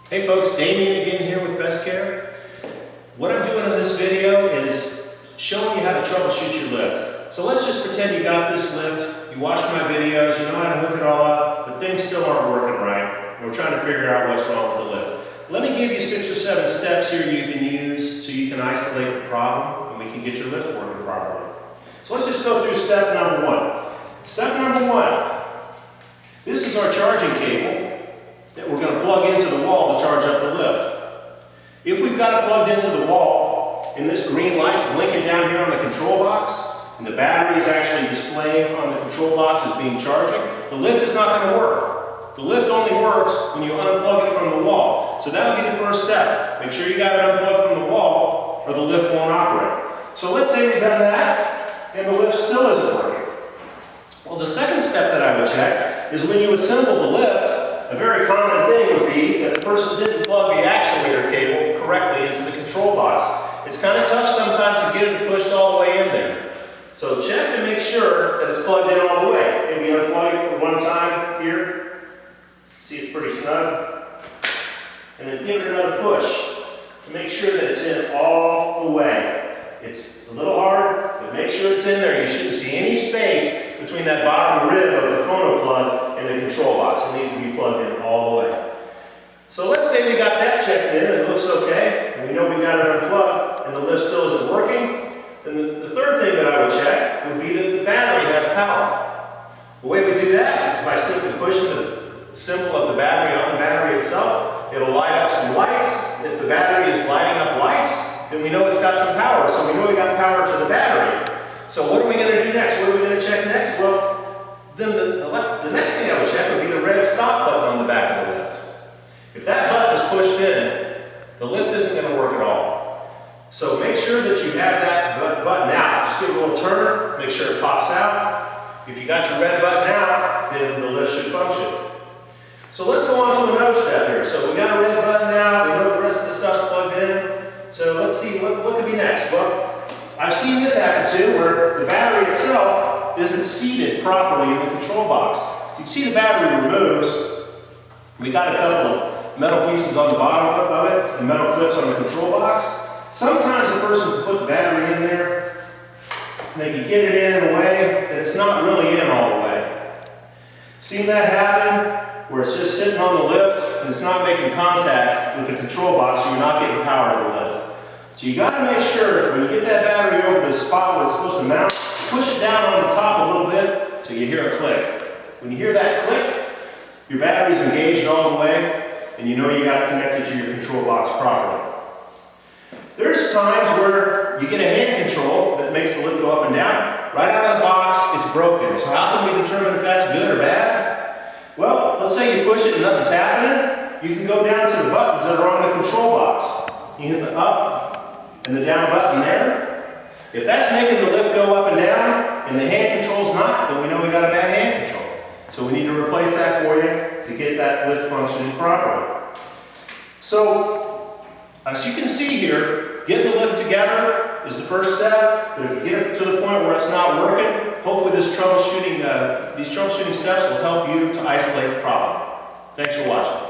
Hey folks, Damien again here with Bestcare. What I'm doing in this video is showing you how to troubleshoot your lift. So let's just pretend you got this lift, you watched my videos, you know how to hook it all up, but things still aren't working right, and we're trying to figure out what's wrong with the lift. Let me give you 6 or 7 steps here you can use so you can isolate the problem and we can get your lift working properly. So let's just go through step number 1. Step number 1. This is our charging cable that we're going to plug into the wall to charge up the lift. If we've got it plugged into the wall and this green light's blinking down here on the control box and the battery is actually displaying on the control box as being charging, the lift is not going to work. The lift only works when you unplug it from the wall. So that would be the first step. Make sure you got it unplugged from the wall or the lift won't operate. So let's say we've done that and the lift still isn't working. Well, the second step that I would check is when you assemble the lift, a very common thing would be that the person didn't plug the actuator cable correctly into the control box. It's kind of tough sometimes to get it pushed all the way in there. So check to make sure that it's plugged in all the way. Maybe unplug it for one time here. See, it's pretty snug. And then give it another push to make sure that it's in all the way. It's a little hard, but make sure it's in there. You shouldn't see any space between that bottom rib of the phono plug and the control box. It needs to be plugged in all the way. So let's say we got that checked in and it looks okay, and we know we got it unplugged and the lift still isn't working. Then the third thing that I would check would be that the battery has power. The way we do that is by simply pushing the symbol of the battery on the battery itself. It'll light up some lights. If the battery is lighting up lights, then we know it's got some power. So we know we got power to the battery. So what are we going to do next? What are we going to check next? Well, then the next thing I would check would be the red stop button on the back of the lift. If that button is pushed in, the lift isn't going to work at all. So make sure that you have that button out. Just give it a little turn, make sure it pops out. If you got your red button out, then the lift should function. So let's go on to another step here. So we got a red button out, we know the rest of the stuff's plugged in. So let's see what could be next. Well, I've seen this happen too, where the battery itself isn't seated properly in the control box. So you can see the battery removes. We got a couple of metal pieces on the bottom of it, and metal clips on the control box. Sometimes a person can put the battery in there, and they can get it in a way that it's not really in all the way. Seen that happen, where it's just sitting on the lift, and it's not making contact with the control box, so you're not getting power to the lift. So you got to make sure when you get that battery over the spot where it's supposed to mount, push it down on the top a little bit till you hear a click. When you hear that click, your battery's engaged all the way, and you know you got it connected to your control box properly. There's times where you get a hand control that makes the lift go up and down. Right out of the box, it's broken. So how can we determine if that's good or bad? Well, let's say you push it and nothing's happening. You can go down to the buttons that are on the control box. You hit the up and the down button there. If that's making the lift go up and down and the hand control's not, then we know we got a bad hand control. So we need to replace that for you to get that lift functioning properly. So, as you can see here, getting the lift together is the first step, but if you get it to the point where it's not working, hopefully these troubleshooting steps will help you to isolate the problem. Thanks for watching.